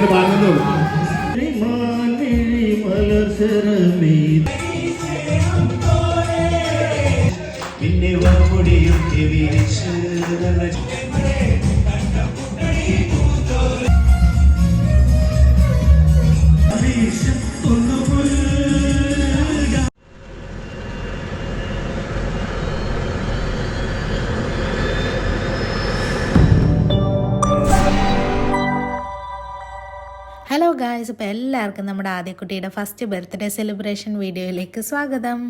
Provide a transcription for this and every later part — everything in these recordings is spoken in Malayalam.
അങ്ങോട്ട് പറഞ്ഞതേ ഉള്ളൂ. പിന്നെ വാമുടിയും ഹലോ ഗായ്സ്, ഇപ്പോൾ എല്ലാവർക്കും നമ്മുടെ ആദ്യക്കുട്ടിയുടെ ഫസ്റ്റ് ബർത്ത്ഡേ സെലിബ്രേഷൻ വീഡിയോയിലേക്ക് സ്വാഗതം.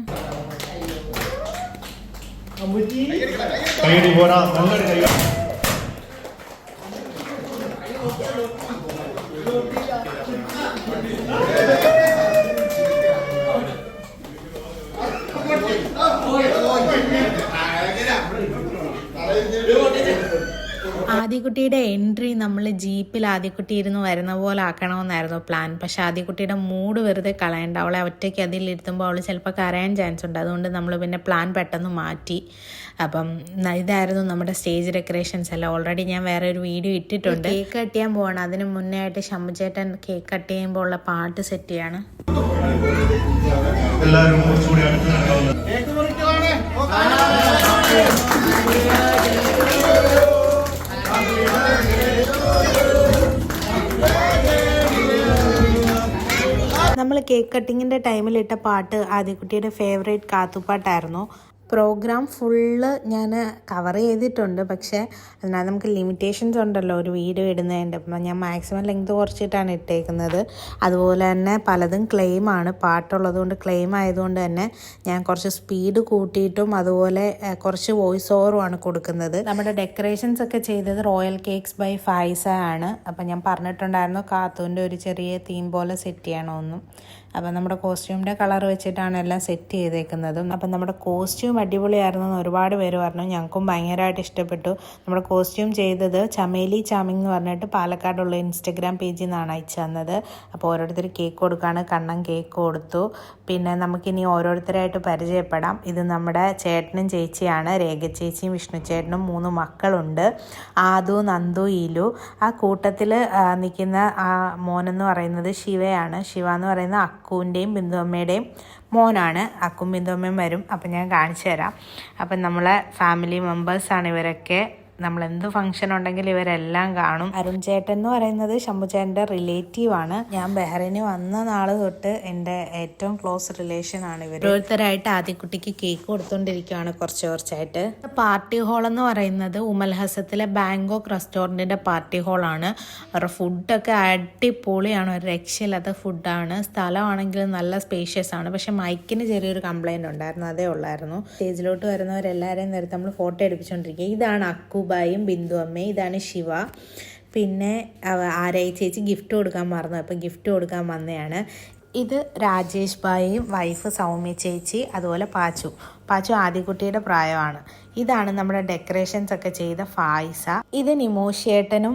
ആദ്യക്കുട്ടിയുടെ എൻട്രി നമ്മൾ ജീപ്പിൽ ആദ്യക്കുട്ടി ഇരുന്ന് വരുന്ന പോലെ ആക്കണമെന്നായിരുന്നു പ്ലാൻ. പക്ഷെ ആദ്യക്കുട്ടിയുടെ മൂഡ് വെറുതെ കളയണ്ട, അവളെ ഒറ്റയ്ക്ക് അതിലിരുത്തുമ്പോൾ അവൾ ചിലപ്പോൾ കരയാൻ ചാൻസ് ഉണ്ട്. അതുകൊണ്ട് നമ്മൾ പിന്നെ പ്ലാൻ പെട്ടെന്ന് മാറ്റി. അപ്പം ഇതായിരുന്നു നമ്മുടെ സ്റ്റേജ് ഡെക്കറേഷൻസ് എല്ലാം. ഓൾറെഡി ഞാൻ വേറെ ഒരു വീഡിയോ ഇട്ടിട്ടുണ്ട്. കേക്ക് കട്ട് ചെയ്യാൻ പോവാണ്. അതിന് മുന്നേ ആയിട്ട് ശംഭുചേട്ടൻ കേക്ക് കട്ട് ചെയ്യുമ്പോൾ ഉള്ള പാട്ട് സെറ്റ് ചെയ്യാണ്. നമ്മൾ കേക്ക് കട്ടിങ്ങിൻ്റെ ടൈമിലിട്ട പാട്ട് ആദ്യക്കുട്ടിയുടെ ഫേവറേറ്റ് കാത്തുപ്പാട്ടായിരുന്നു. പ്രോഗ്രാം ഫുള്ള് ഞാൻ കവർ ചെയ്തിട്ടുണ്ട്. പക്ഷേ അതിനകത്ത് നമുക്ക് ലിമിറ്റേഷൻസ് ഉണ്ടല്ലോ ഒരു വീഡിയോ ഇടുന്നതിൻ്റെ. അപ്പം ഞാൻ മാക്സിമം ലെങ്ത് കുറച്ചിട്ടാണ് ഇട്ടേക്കുന്നത്. അതുപോലെ തന്നെ പലതും ക്ലെയിമാണ്, പാട്ടുള്ളത് കൊണ്ട് ക്ലെയിം ആയതുകൊണ്ട് തന്നെ ഞാൻ കുറച്ച് സ്പീഡ് കൂട്ടിയിട്ടും അതുപോലെ കുറച്ച് വോയിസ് ഓവറുമാണ് കൊടുക്കുന്നത്. നമ്മുടെ ഡെക്കറേഷൻസ് ഒക്കെ ചെയ്തത് റോയൽ കേക്ക്സ് ബൈ ഫൈസ ആണ്. അപ്പം ഞാൻ പറഞ്ഞിട്ടുണ്ടായിരുന്നു കാത്തുവിൻ്റെ ഒരു ചെറിയ തീം പോലെ സെറ്റ് ചെയ്യണമെന്നും. അപ്പം നമ്മുടെ കോസ്റ്റ്യൂമിൻ്റെ കളർ വെച്ചിട്ടാണ് എല്ലാം സെറ്റ് ചെയ്തേക്കുന്നതും. അപ്പം നമ്മുടെ കോസ്റ്റ്യൂം അടിപൊളിയായിരുന്നു എന്ന് ഒരുപാട് പേര് പറഞ്ഞു. ഞങ്ങൾക്കും ഭയങ്കരമായിട്ട് ഇഷ്ടപ്പെട്ടു. നമ്മുടെ കോസ്റ്റ്യൂം ചെയ്തത് ചമേലി ചാമിങ് എന്ന് പറഞ്ഞിട്ട് പാലക്കാടുള്ള ഇൻസ്റ്റഗ്രാം പേജിൽ നിന്നാണ് അയച്ചു തന്നത്. അപ്പോൾ ഓരോരുത്തർ കേക്ക് കൊടുക്കുകയാണ്. കണ്ണൻ കേക്ക് കൊടുത്തു. പിന്നെ നമുക്കിനി ഓരോരുത്തരായിട്ട് പരിചയപ്പെടാം. ഇത് നമ്മുടെ ചേട്ടനും ചേച്ചിയാണ്, രേഖ ചേച്ചിയും വിഷ്ണു ചേട്ടനും 3 മക്കളുണ്ട്, ആദു, നന്ദു, ഈലു. ആ കൂട്ടത്തിൽ നിൽക്കുന്ന ആ മോനെന്ന് പറയുന്നത് ശിവയാണ്. ശിവ എന്ന് പറയുന്ന അക്കുവിൻ്റെയും ബിന്ദുമ്മയുടെയും മോനാണ്. അക്കും ബിന്ദുമ്മയും വരും. അപ്പം ഞാൻ കാണിച്ചു തരാം. അപ്പം നമ്മളെ ഫാമിലി മെമ്പേഴ്സാണ് ഇവരൊക്കെ. നമ്മളെന്ത് ഫംഗ്ഷൻ ഉണ്ടെങ്കിലും ഇവരെല്ലാം കാണും. അരുൺ ചേട്ടൻ എന്ന് പറയുന്നത് ശംഭുചേട്ടൻ്റെ റിലേറ്റീവാണ്. ഞാൻ ബഹ്റൈനിൽ വന്ന നാൾ തൊട്ട് എൻ്റെ ഏറ്റവും ക്ലോസ് റിലേഷൻ ആണ് ഇവർ. ഓരോരുത്തരായിട്ട് ആദ്യക്കുട്ടിക്ക് കേക്ക് കൊടുത്തുകൊണ്ടിരിക്കുകയാണ് കുറച്ചായിട്ട്. പാർട്ടി ഹാൾ എന്ന് പറയുന്നത് ഉമൽഹസത്തിലെ ബാങ്കോക്ക് റെസ്റ്റോറൻറ്റിൻ്റെ പാർട്ടി ഹാളാണ്. അവരുടെ ഫുഡൊക്കെ അടിപൊളിയാണ്, ഒരു രക്ഷയില്ലാത്ത ഫുഡാണ്. സ്ഥലമാണെങ്കിൽ നല്ല സ്പേഷ്യസ് ആണ്. പക്ഷെ മൈക്കിന് ചെറിയൊരു കംപ്ലൈൻറ്റ് ഉണ്ടായിരുന്നു, അതേ ഉള്ളായിരുന്നു. സ്റ്റേജിലോട്ട് വരുന്നവരെല്ലാവരെയും നേരത്തെ നമ്മൾ ഫോട്ടോ എടുപ്പിച്ചുകൊണ്ടിരിക്കുക. ഇതാണ് അക്കുബായും ബിന്ദു അമ്മയും, ഇതാണ് ശിവ. പിന്നെ ആരായി ചേച്ചി ഗിഫ്റ്റ് കൊടുക്കാൻ മറന്നു, അപ്പം ഗിഫ്റ്റ് കൊടുക്കാൻ വന്നതാണ്. ഇത് രാജേഷ് ഭായിയും വൈഫ് സൗമ്യ ചേച്ചി, അതുപോലെ പാച്ചു ആദ്യക്കുട്ടിയുടെ പ്രായമാണ്. ഇതാണ് നമ്മുടെ ഡെക്കറേഷൻസ് ഒക്കെ ചെയ്ത ഫായിസ. ഇത് നിമോഷേട്ടനും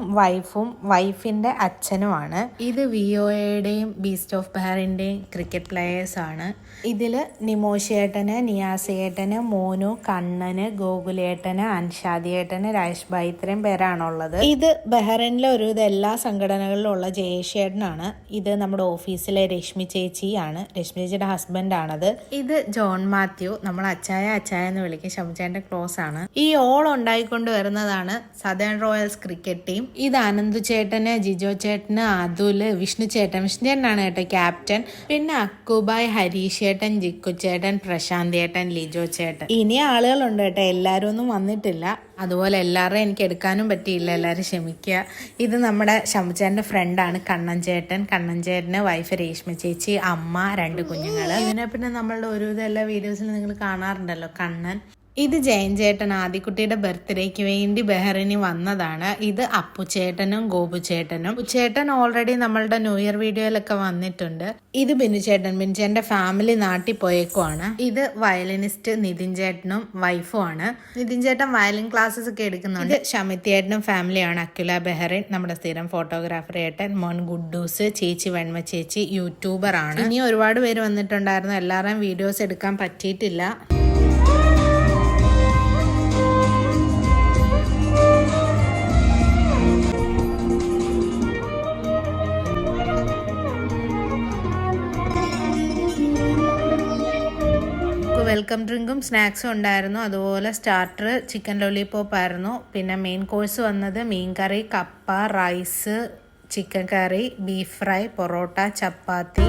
വൈഫിൻ്റെ അച്ഛനുമാണ്. ഇത് വിഒയുടെയും ബീസ്റ്റ് ഓഫ് ബഹറിൻ്റെയും ക്രിക്കറ്റ് പ്ലെയേഴ്സാണ്. ഇതിൽ നിമോഷേട്ടന്, നിയാസേട്ടന്, മോനു, കണ്ണന്, ഗോകുലേട്ടന്, അൻഷാദിയേട്ടന്, രാജേഷ് ഭായി, ഇത്രയും പേരാണുള്ളത്. ഇത് ബഹ്റൈനിലെ ഒരുവിധ എല്ലാ സംഘടനകളിലും ഉള്ള ജയേഷേട്ടനാണ്. ഇത് നമ്മുടെ ഓഫീസിലെ രശ്മി ചേച്ചിയാണ്, രശ്മി ചേച്ചിയുടെ ഹസ്ബൻഡാണത്. ഇത് ജോൺ മാത്യു, നമ്മൾ അച്ചായ എന്ന് വിളിക്കും, ശംഭുചേട്ടൻ്റെ ക്ലോസ് ആണ്. ഈ ഓൾ ഉണ്ടായിക്കൊണ്ട് വരുന്നതാണ് സദേൺ റോയൽസ് ക്രിക്കറ്റ് ടീം. ഇത് അനന്തു ചേട്ടന്, ജിജോ ചേട്ടന്, അതുല്, വിഷ്ണു ചേട്ടനാണ് കേട്ടോ ക്യാപ്റ്റൻ. പിന്നെ അക്കുബായ്, ഹരീഷ് ചേട്ടൻ, ജിക്കു ചേട്ടൻ, പ്രശാന്ത് ചേട്ടൻ, ലിജോ ചേട്ടൻ. ഇനി ആളുകളുണ്ട് കേട്ടോ, എല്ലാവരും ഒന്നും വന്നിട്ടില്ല. അതുപോലെ എല്ലാവരെയും എനിക്ക് എടുക്കാനും പറ്റിയില്ല, എല്ലാവരും ക്ഷമിക്കുക. ഇത് നമ്മുടെ ശംഭുചേട്ടൻ്റെ ഫ്രണ്ടാണ് കണ്ണൻ ചേട്ടന് വൈഫ് രേഷ്മ ചേച്ചി, അമ്മ, 2 കുഞ്ഞുങ്ങൾ. ഇതിനെ പിന്നെ നമ്മളുടെ ഒരുവിധം എല്ലാ വീഡിയോസിലും നിങ്ങൾ കാണാറുണ്ടല്ലോ കണ്ണൻ. ഇത് ജയൻ ചേട്ടൻ ആദ്യക്കുട്ടിയുടെ ബർത്ത്ഡേക്ക് വേണ്ടി ബഹ്റൈനിൽ വന്നതാണ്. ഇത് അപ്പുചേട്ടനും ഗോപുചേട്ടനും. ചേട്ടൻ ഓൾറെഡി നമ്മളുടെ ന്യൂ ഇയർ വീഡിയോയിലൊക്കെ വന്നിട്ടുണ്ട്. ഇത് ബിനുചേട്ടൻ്റെ ഫാമിലി നാട്ടിൽ പോയേക്കുവാണ്. ഇത് വയലിനിസ്റ്റ് നിതിൻ ചേട്ടനും വൈഫും ആണ്. നിതിൻ ചേട്ടൻ വയലിൻ ക്ലാസ്സസ് ഒക്കെ എടുക്കുന്നുണ്ട്. ഇത് ഷമിത്തേട്ടനും ഫാമിലിയാണ്. അക്കുല ബഹ്റൈൻ, നമ്മുടെ സ്ഥിരം ഫോട്ടോഗ്രാഫർ ഏട്ടൻ, മോൻ ഗുഡൂസ്, ചേച്ചി വെണ്മ ചേച്ചി യൂട്യൂബർ ആണ്. ഇനി ഒരുപാട് പേര് വന്നിട്ടുണ്ടായിരുന്നു. എല്ലാവരുടെയും വീഡിയോസ് എടുക്കാൻ പറ്റിയിട്ടില്ല. വെൽക്കം ഡ്രിങ്കും സ്നാക്സും ഉണ്ടായിരുന്നു. അതുപോലെ സ്റ്റാർട്ടർ ചിക്കൻ ലോലിപോപ്പ് ആയിരുന്നു. പിന്നെ മെയിൻ കോഴ്സ് വന്നത് മീൻ കറി, കപ്പ, റൈസ്, ചിക്കൻ കറി, ബീഫ് ഫ്രൈ, പൊറോട്ട, ചപ്പാത്തി.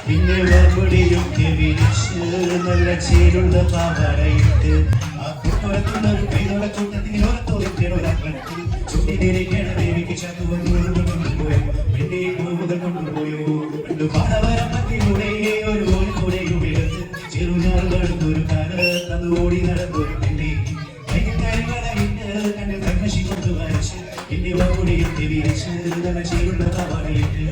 പിന്നെ മറുപടിയൊക്കെ വിരിച്ച് നല്ല ചേരുള്ള പാവാടയിട്ട് ആ കൂട്ടത്തുന്ന ഒരു കൈതോള കൂട്ടത്തിനോടത്തോടിക്കണൊരപ്പണത്തിൽ ചുണ്ടിനിരിക്കണ ദേവിക്ക് ചത്തുവന്നുപോയോ പിന്നെ മുതൽ കൊണ്ടുപോയോ പണ്ട് പാടവരമ്പത്തിലൂടെ ഒരു ഓടിക്കൂടെയും ഇടത്ത് ചെറുനാളുകളൊരു കാലത്ത് അത് ഓടി നടന്നൊരു പെണ്ണി കണ്ണിൽ കൺമശി കൊണ്ട് വരച്ച് പിന്നെ മറുപടിയൊക്കെ വിരിച്ച് നല്ല ചേരുള്ള പാവാടയിട്ട്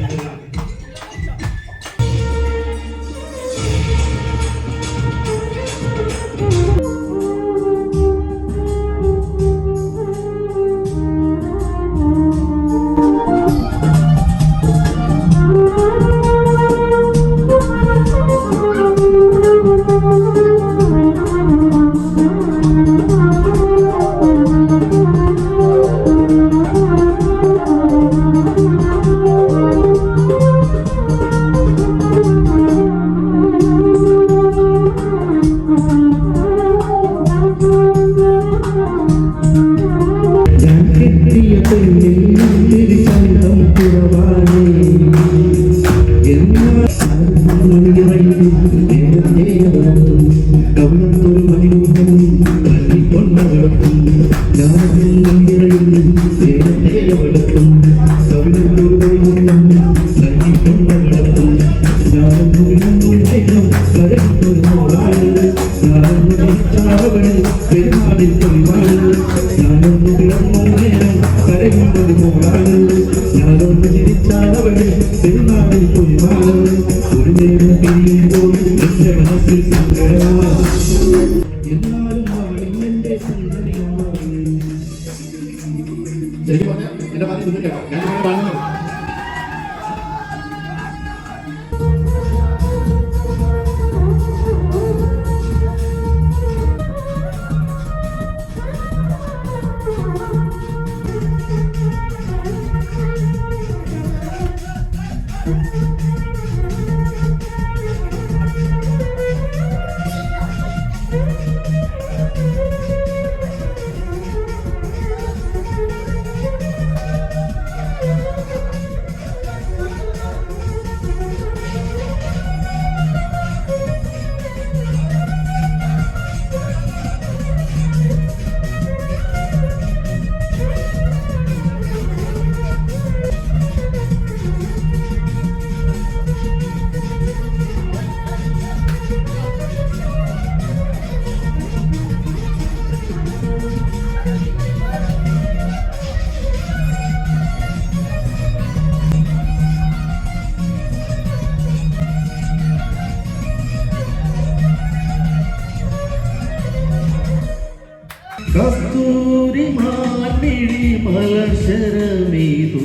കസ്തൂരി മാർമിഴി മലർശരമേതു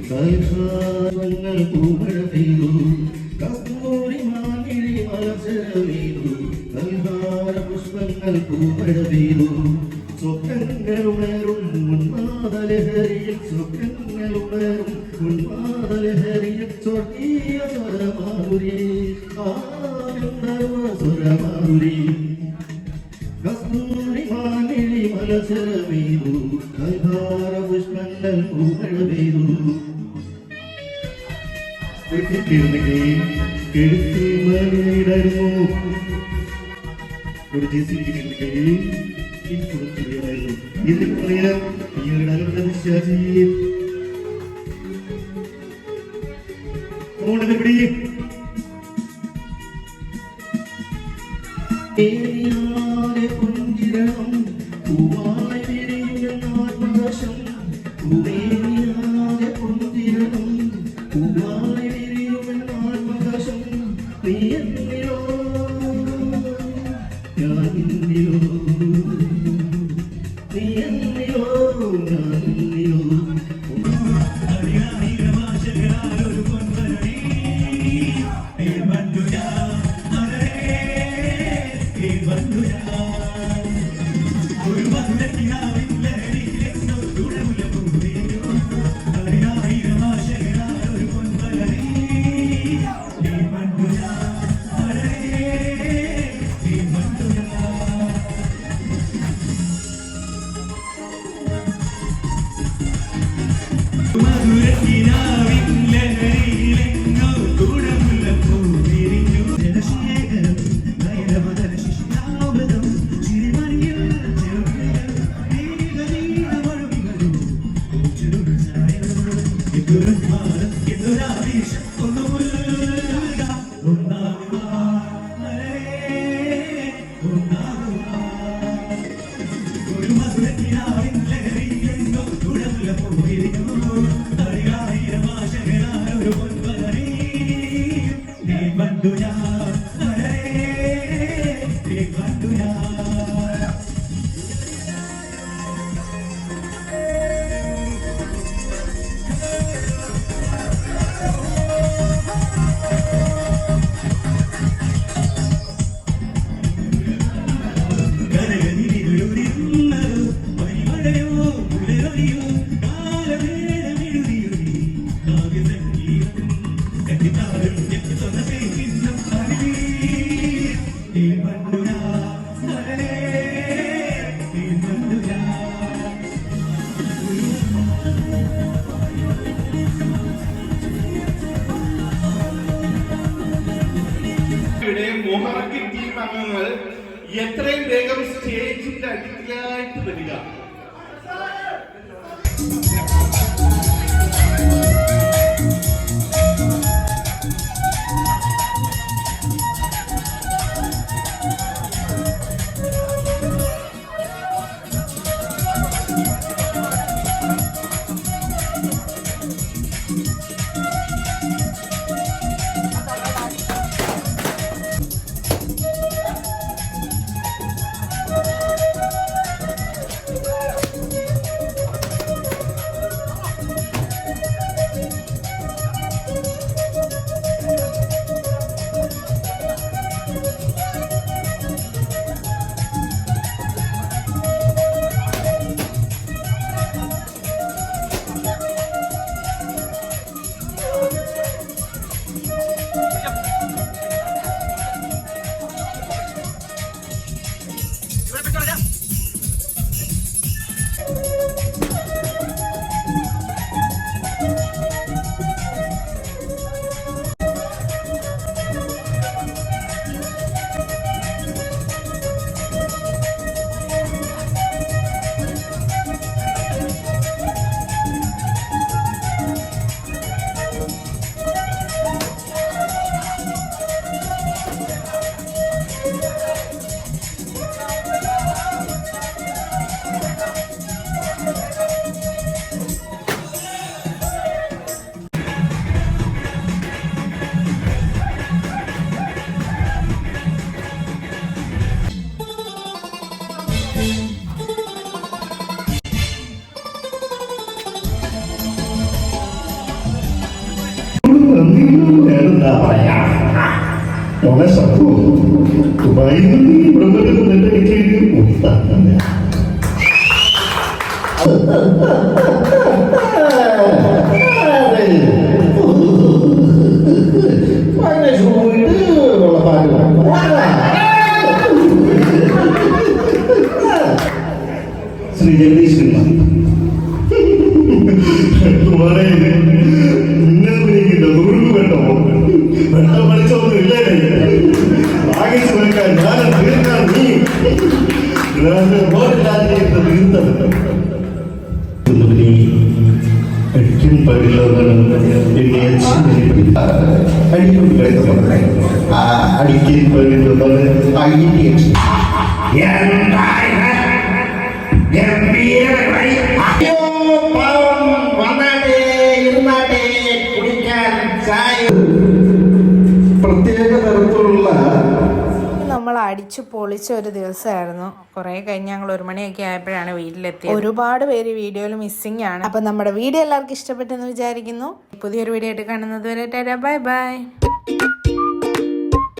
കൽഹാരങ്ങൾ പൂമഴ പെയ്തു കസ്തൂരി മാർമിഴി മലർശരമേതു കൽഹാര പുഷ്പങ്ങൾ പൂമഴ പെയ്തു സ്വപ്നങ്ങളുണരും ഉന്മാദലഹരിയിൽ സ്വപ്നങ്ങളുണരും ഉന്മാദലഹരിയിൽ സ്വർഗീയ സ്വരമാധുരി സ്വരമാധുരി കസ്തൂരി മാനിഴി മലസര പെയ്തു കൽഹാര പുഷ്പങ്ങൾ പൂമഴ പെയ്തു കെടുത്തി മലയിടായിരുന്നു ഒരു ജെസിബിയായിരുന്നു ഇതിന് പറയാം ഈയൊരു വിശ്വാസി പിടി പുഞ്ചിരണം പൂവായി വിരിയുന്ന ആത്മവശം പുഞ്ചിരണം പൂവായി വിരിയുന്ന ആത്മവശം നീ എന്നിലോ ഞാൻ എന്നിലോ നീ എന്നിലോ ഞാൻ എന്നിലോ അംഗങ്ങൾ എത്രയും വേഗം സ്റ്റേജിന്റെ അടുത്തേക്ക് വരിക. എന്താ പറയാ മോനെ സത്തു ദുബായിൽ നിന്ന് ഇവിടെ വരുന്നുണ്ട് എനിക്ക് തന്നെ അടിക്കൽ പെടുന്നത് IETX. അയ്യോ പാവം വന്നാട്ടെ ഇരുന്നാട്ടെ കുടിക്കാൻ ചായ. പ്രത്യേക തരത്തിലുള്ള നമ്മൾ അടിച്ചു പൊളിച്ച ഒരു ദിവസമായിരുന്നു. കുറേ കഴിഞ്ഞ് ഞങ്ങൾ 1 മണിയൊക്കെ ആയപ്പോഴാണ് വീട്ടിലെത്തിയത്. ഒരുപാട് പേര് വീഡിയോയിൽ മിസ്സിംഗ് ആണ്. അപ്പം നമ്മുടെ വീഡിയോ എല്ലാവർക്കും ഇഷ്ടപ്പെട്ടെന്ന് വിചാരിക്കുന്നു. പുതിയൊരു വീഡിയോ ആയിട്ട് കാണുന്നത് വരെ ബൈ ബൈ.